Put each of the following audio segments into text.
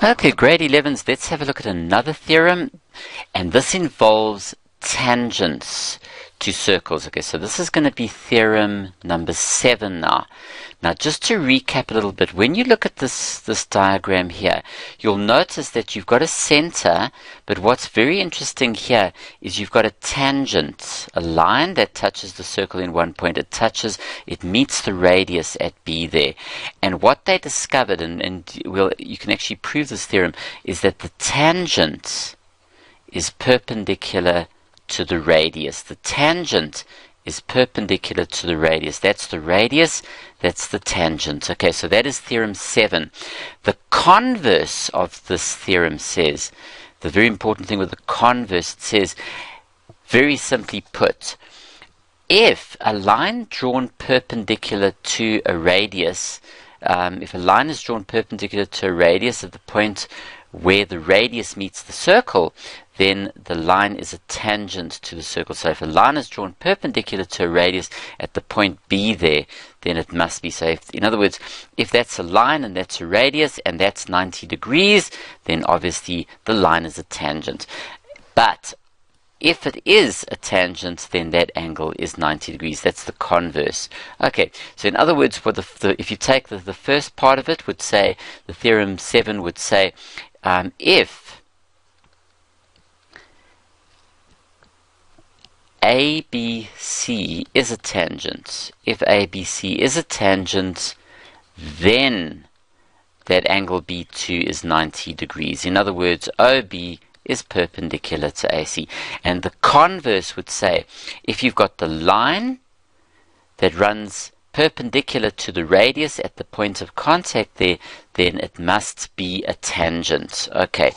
Okay, grade 11s, let's have a look at another theorem, and this involves tangents to circles. Okay, so this is going to be theorem number 7 now. Now, just to recap a little bit, when you look at this diagram here, you'll notice that you've got a center, but what's very interesting here is you've got a tangent, a line that touches the circle in one point. It meets the radius at B there. And what they discovered, you can actually prove this theorem, is that the tangent is perpendicular to the radius. The tangent is perpendicular to the radius. That's the radius, that's the tangent. Okay, so that is theorem 7. The converse of this theorem says, the very important thing with the converse, it says, very simply put, if a line drawn perpendicular to a radius, if a line is drawn perpendicular to a radius at the point where the radius meets the circle, then the line is a tangent to the circle. So if a line is drawn perpendicular to a radius at the point B there, then it must be. So in other words, if that's a line and that's a radius and that's 90 degrees, then obviously the line is a tangent. But if it is a tangent, then that angle is 90 degrees. That's the converse. Okay, so in other words, for if you take the first part of it, would say, the theorem 7 would say, if ABC is a tangent, then that angle B2 is 90 degrees. In other words, OB is perpendicular to AC. And the converse would say, if you've got the line that runs perpendicular to the radius at the point of contact there, then it must be a tangent. Okay,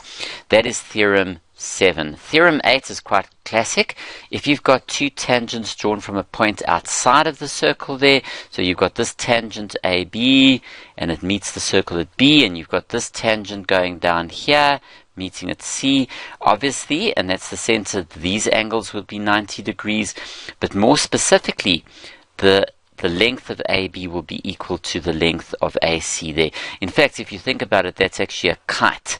that is theorem 7. Theorem 8 is quite classic. If you've got two tangents drawn from a point outside of the circle there, so you've got this tangent AB and it meets the circle at B, and you've got this tangent going down here meeting at C, obviously, and that's the center, these angles will be 90 degrees, but more specifically, the length of AB will be equal to the length of AC there. In fact, if you think about it, that's actually a kite.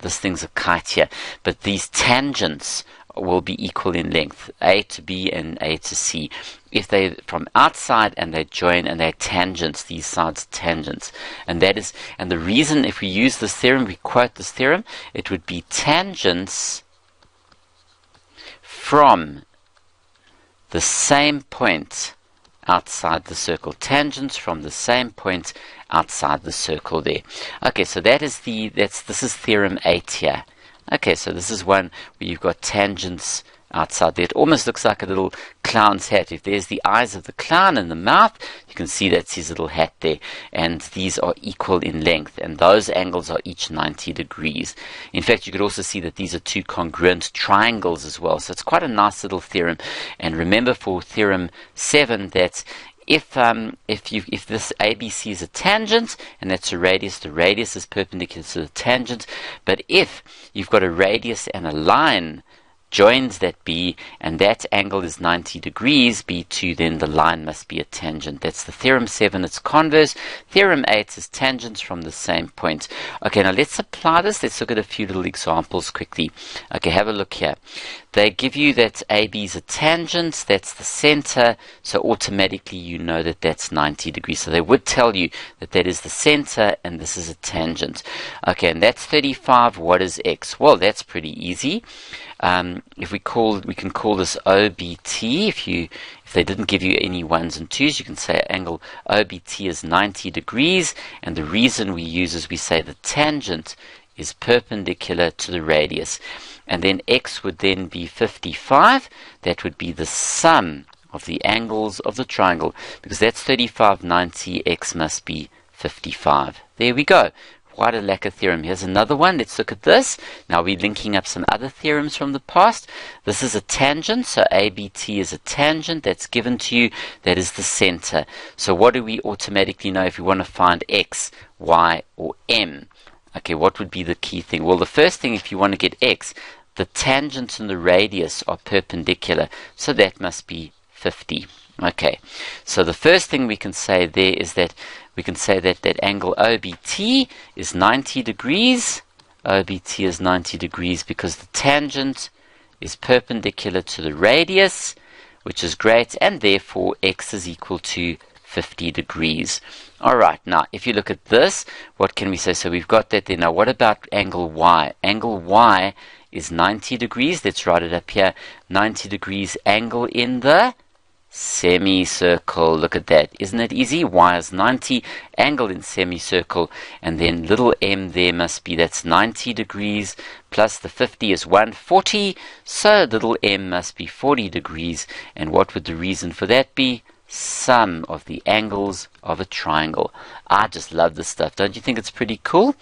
This thing's a kite here, but these tangents will be equal in length, A to B and A to C. If they're from outside and they join and they're tangents, these sides are tangents. And the reason, if we use this theorem, we quote this theorem, it would be tangents from the same point outside the circle. Tangents from the same point outside the circle there. Okay, so this is theorem 8 here. Okay, so this is one where you've got tangents outside there. It almost looks like a little clown's hat. If there's the eyes of the clown and the mouth, you can see that's his little hat there. And these are equal in length, and those angles are each 90 degrees. In fact, you could also see that these are two congruent triangles as well. So it's quite a nice little theorem. And remember for theorem 7 that if this ABC is a tangent and that's a radius, the radius is perpendicular to the tangent. But if you've got a radius and a line joins that B, and that angle is 90 degrees, B2, then the line must be a tangent. That's the theorem 7, its converse. Theorem 8 is tangents from the same point. Okay, now let's apply this. Let's look at a few little examples quickly. Okay, have a look here. They give you that AB is a tangent, that's the center, so automatically you know that that's 90 degrees. So they would tell you that that is the center and this is a tangent. Okay, and that's 35. What is X? Well, that's pretty easy. We can call this OBT. If they didn't give you any 1s and 2s, you can say angle OBT is 90 degrees, and the reason we use is we say the tangent is perpendicular to the radius. And then X would then be 55. That would be the sum of the angles of the triangle, because that's 35, 90, X must be 55. There we go. Quite a lacquer theorem. Here's another one. Let's look at this. Now we're linking up some other theorems from the past. This is a tangent, so ABT is a tangent that's given to you. That is the center. So what do we automatically know if we want to find X, Y, or M? Okay, what would be the key thing? Well, the first thing, if you want to get X, the tangent and the radius are perpendicular, so that must be 50. Okay, so the first thing we can say there is that we can say that that angle OBT is 90 degrees. OBT is 90 degrees because the tangent is perpendicular to the radius, which is great, and therefore x is equal to 50 degrees. Alright, now if you look at this, what can we say? So we've got that there. Now what about angle Y? Angle Y is 90 degrees. Let's write it up here. 90 degrees angle in the semicircle. Look at that. Isn't it easy? Y is 90, angle in semicircle, and then little m there must be, that's 90 degrees, plus the 50 is 140, so little m must be 40 degrees. And what would the reason for that be? Sum of the angles of a triangle. I just love this stuff. Don't you think it's pretty cool?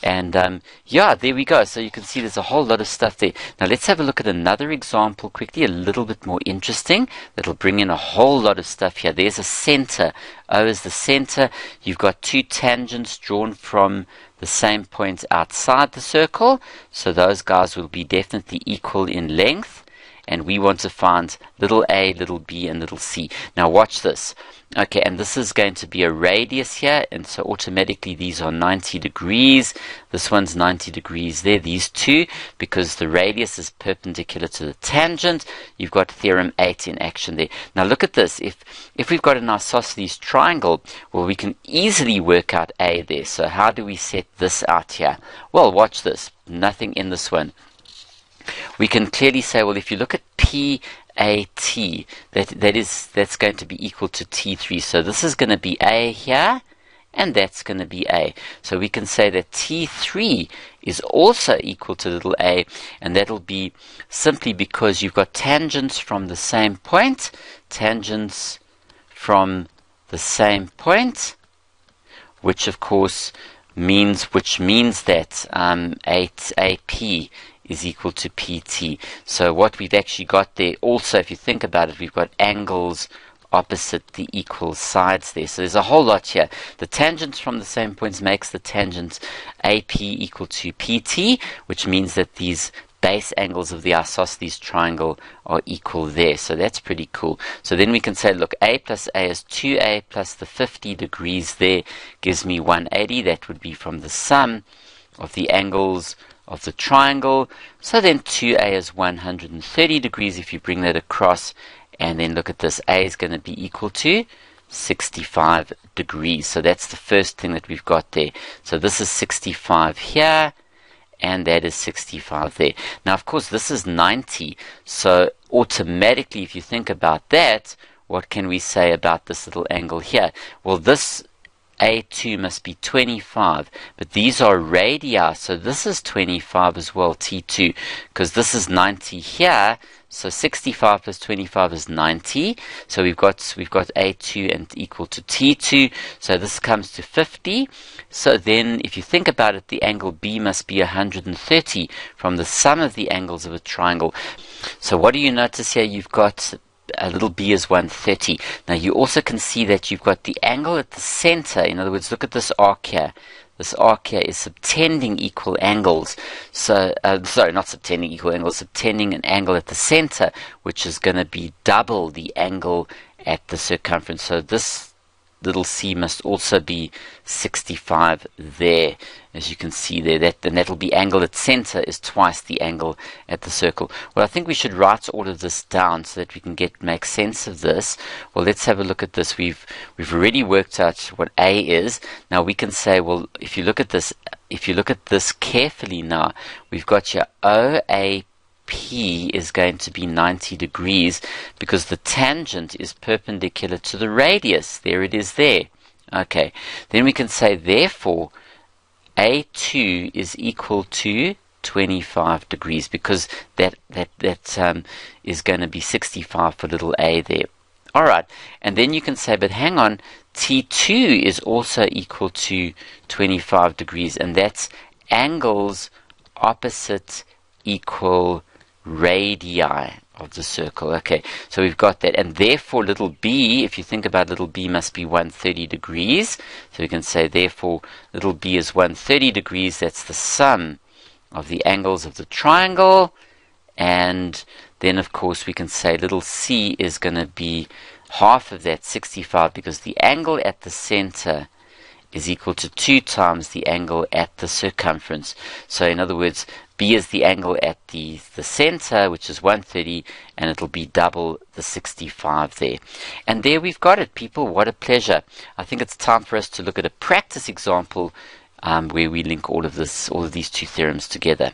And yeah, there we go. So you can see there's a whole lot of stuff there. Now let's have a look at another example quickly, a little bit more interesting. That'll bring in a whole lot of stuff here. There's a center. O is the center. You've got two tangents drawn from the same point outside the circle. So those guys will be definitely equal in length. And we want to find little a, little b, and little c. Now watch this. Okay, and this is going to be a radius here, and so automatically these are 90 degrees. This one's 90 degrees there, these two, because the radius is perpendicular to the tangent. You've got theorem 8 in action there. Now look at this. If we've got an isosceles triangle, well, we can easily work out a there. So how do we set this out here? Well, watch this. Nothing in this one. We can clearly say, well, if you look at PAT, that's going to be equal to T3. So this is going to be A here, and that's going to be A. So we can say that T3 is also equal to little a, and that'll be simply because you've got tangents from the same point, which of course means that 8AP is equal to PT. So what we've actually got there also, if you think about it, we've got angles opposite the equal sides there. So there's a whole lot here. The tangents from the same points makes the tangent AP equal to PT, which means that these base angles of the isosceles triangle are equal there. So that's pretty cool. So then we can say, look, A plus A is 2A plus the 50 degrees there gives me 180. That would be from the sum of the angles of the triangle. So then 2A is 130 degrees if you bring that across, and then look at this, A is going to be equal to 65 degrees. So that's the first thing that we've got there. So this is 65 here, and that is 65 there. Now of course this is 90, so automatically if you think about that, what can we say about this little angle here? Well, this A2 must be 25, but these are radii, so this is 25 as well, T2, because this is 90 here, so 65 plus 25 is 90, so we've got A2 and equal to T2, so this comes to 50, so then if you think about it, the angle B must be 130 from the sum of the angles of a triangle. So what do you notice here? You've got a little b is 130. Now you also can see that you've got the angle at the center. In other words, look at this arc here. This arc here is subtending equal angles. So, sorry, not subtending equal angles, subtending an angle at the center, which is going to be double the angle at the circumference. So this little c must also be 65 there, as you can see there. Then that'll be angle at center is twice the angle at the circle. Well, I think we should write all of this down so that we can make sense of this. Well, let's have a look at this. We've already worked out what A is. Now we can say, well, if you look at this carefully now, we've got your OAP is going to be 90 degrees because the tangent is perpendicular to the radius. There it is there. Okay, then we can say therefore A2 is equal to 25 degrees because that is going to be 65 for little a there. Alright, and then you can say, but hang on, T2 is also equal to 25 degrees, and that's angles opposite equal radii of the circle. Okay, so we've got that, and therefore little b, if you think about little b, must be 130 degrees. So we can say therefore little b is 130 degrees. That's the sum of the angles of the triangle. And then of course we can say little c is going to be half of that 65 because the angle at the center is equal to 2 times the angle at the circumference. So in other words, B is the angle at the center, which is 130, and it'll be double the 65 there. And there we've got it, people. What a pleasure. I think it's time for us to look at a practice example where we link all of these two theorems together.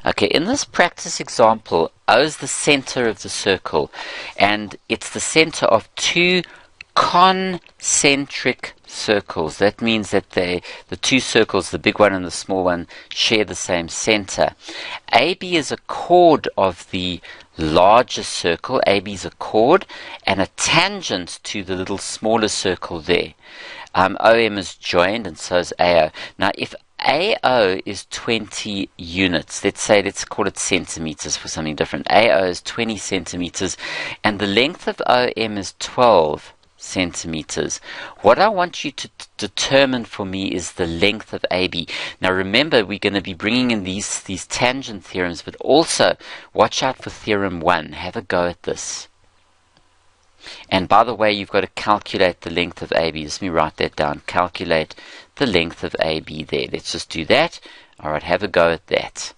Okay, in this practice example, O is the center of the circle, and it's the center of two concentric circles. That means that the two circles, the big one and the small one, share the same center. AB is a chord of the larger circle. AB is a chord and a tangent to the little smaller circle there. OM is joined, and so is AO. Now, if AO is 20 units. Let's call it centimeters for something different. AO is 20 centimeters, and the length of OM is 12 centimeters. What I want you to determine for me is the length of AB. Now remember, we're going to be bringing in these tangent theorems, but also watch out for theorem 1. Have a go at this. And by the way, you've got to calculate the length of AB. Let me write that down. Calculate the length of AB there. Let's just do that. All right, have a go at that.